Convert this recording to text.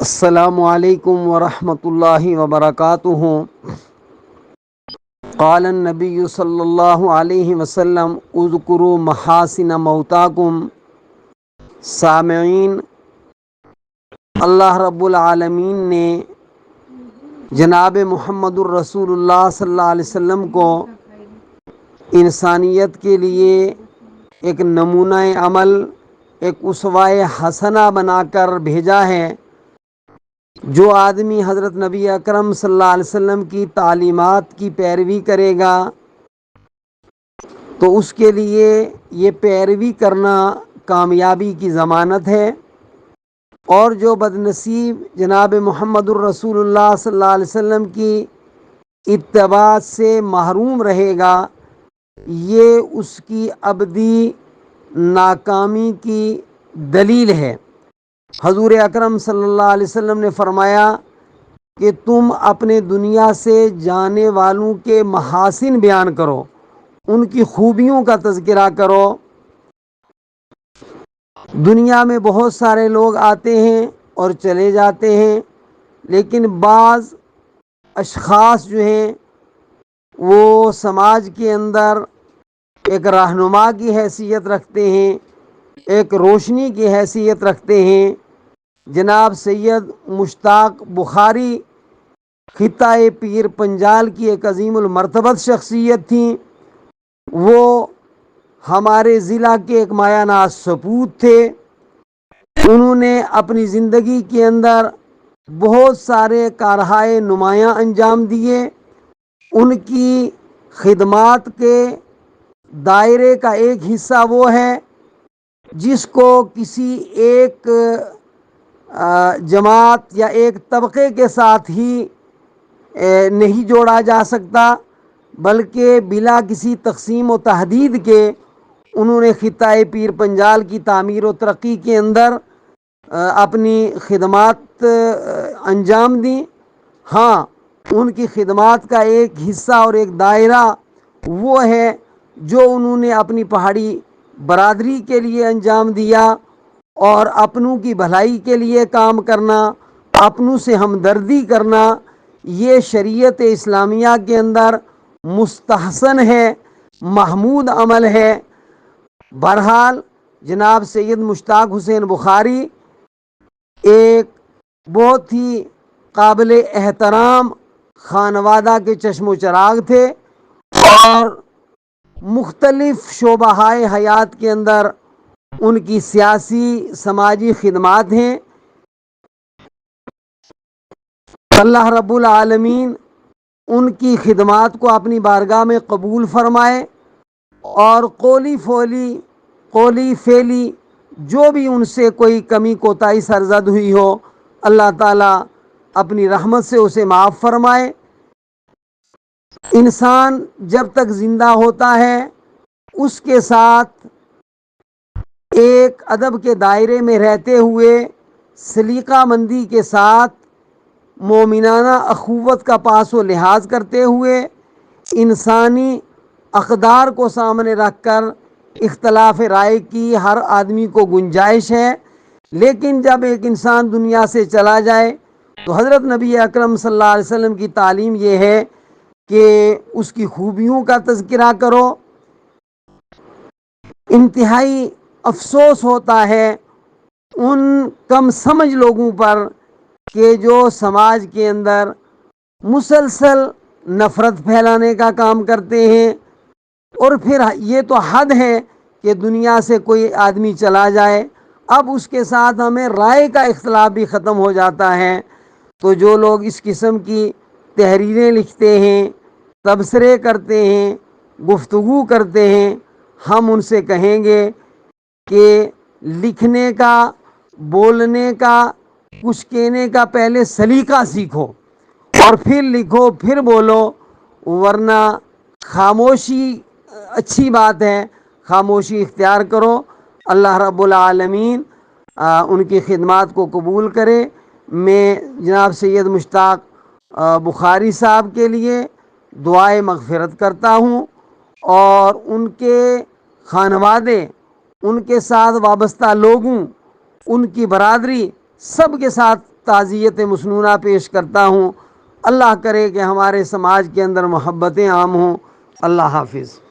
السلام علیکم ورحمۃ اللہ وبرکاتہ۔ قال النبی صلی اللہ علیہ وسلم اذکروا محاسن موتاکم۔ سامعین، اللہ رب العالمین نے جناب محمد الرسول اللہ صلی اللہ علیہ وسلم کو انسانیت کے لیے ایک نمونہ عمل، ایک اسوہ حسنہ بنا کر بھیجا ہے۔ جو آدمی حضرت نبی اکرم صلی اللہ علیہ وسلم کی تعلیمات کی پیروی کرے گا تو اس کے لیے یہ پیروی کرنا کامیابی کی ضمانت ہے، اور جو بدنصیب جناب محمد الرسول اللہ صلی اللہ علیہ وسلم کی اتباع سے محروم رہے گا، یہ اس کی ابدی ناکامی کی دلیل ہے۔ حضور اکرم صلی اللہ علیہ وسلم نے فرمایا کہ تم اپنے دنیا سے جانے والوں کے محاسن بیان کرو، ان کی خوبیوں کا تذکرہ کرو۔ دنیا میں بہت سارے لوگ آتے ہیں اور چلے جاتے ہیں، لیکن بعض اشخاص جو ہیں وہ سماج کے اندر ایک رہنما کی حیثیت رکھتے ہیں، ایک روشنی کی حیثیت رکھتے ہیں۔ جناب سید مشتاق بخاری خطہ پیر پنجال کی ایک عظیم المرتبت شخصیت تھیں۔ وہ ہمارے ضلع کے ایک مایہ ناز سپوت تھے۔ انہوں نے اپنی زندگی کے اندر بہت سارے کارہائے نمایاں انجام دیے۔ ان کی خدمات کے دائرے کا ایک حصہ وہ ہے جس کو کسی ایک جماعت یا ایک طبقے کے ساتھ ہی نہیں جوڑا جا سکتا، بلکہ بلا کسی تقسیم و تحدید کے انہوں نے خطہ پیر پنجال کی تعمیر و ترقی کے اندر اپنی خدمات انجام دیں۔ ہاں، ان کی خدمات کا ایک حصہ اور ایک دائرہ وہ ہے جو انہوں نے اپنی پہاڑی برادری کے لیے انجام دیا، اور اپنوں کی بھلائی کے لیے کام کرنا، اپنوں سے ہمدردی کرنا، یہ شریعت اسلامیہ کے اندر مستحسن ہے، محمود عمل ہے۔ بہرحال جناب سید مشتاق حسین بخاری ایک بہت ہی قابل احترام خانوادہ کے چشم و چراغ تھے، اور مختلف شعبۂ حیات کے اندر ان کی سیاسی سماجی خدمات ہیں۔ اللہ رب العالمین ان کی خدمات کو اپنی بارگاہ میں قبول فرمائے، اور قولی فعلی جو بھی ان سے کوئی کمی کوتاہی سرزد ہوئی ہو، اللہ تعالیٰ اپنی رحمت سے اسے معاف فرمائے۔ انسان جب تک زندہ ہوتا ہے اس کے ساتھ ایک ادب کے دائرے میں رہتے ہوئے، سلیقہ مندی کے ساتھ، مومنانہ اخوت کا پاس و لحاظ کرتے ہوئے، انسانی اقدار کو سامنے رکھ کر اختلاف رائے کی ہر آدمی کو گنجائش ہے۔ لیکن جب ایک انسان دنیا سے چلا جائے تو حضرت نبی اکرم صلی اللہ علیہ وسلم کی تعلیم یہ ہے کہ اس کی خوبیوں کا تذکرہ کرو۔ انتہائی افسوس ہوتا ہے ان کم سمجھ لوگوں پر کہ جو سماج کے اندر مسلسل نفرت پھیلانے کا کام کرتے ہیں، اور پھر یہ تو حد ہے کہ دنیا سے کوئی آدمی چلا جائے، اب اس کے ساتھ ہمیں رائے کا اختلاف بھی ختم ہو جاتا ہے۔ تو جو لوگ اس قسم کی تحریریں لکھتے ہیں، تبصرے کرتے ہیں، گفتگو کرتے ہیں، ہم ان سے کہیں گے کہ لکھنے کا، بولنے کا، کچھ کہنے کا پہلے سلیقہ سیکھو، اور پھر لکھو، پھر بولو، ورنہ خاموشی اچھی بات ہے، خاموشی اختیار کرو۔ اللہ رب العالمین ان کی خدمات کو قبول کرے۔ میں جناب سید مشتاق بخاری صاحب کے لیے دعائے مغفرت کرتا ہوں، اور ان کے خانوادے، ان کے ساتھ وابستہ لوگوں، ان کی برادری، سب کے ساتھ تعزیت مسنونہ پیش کرتا ہوں۔ اللہ کرے کہ ہمارے سماج کے اندر محبتیں عام ہوں۔ اللہ حافظ۔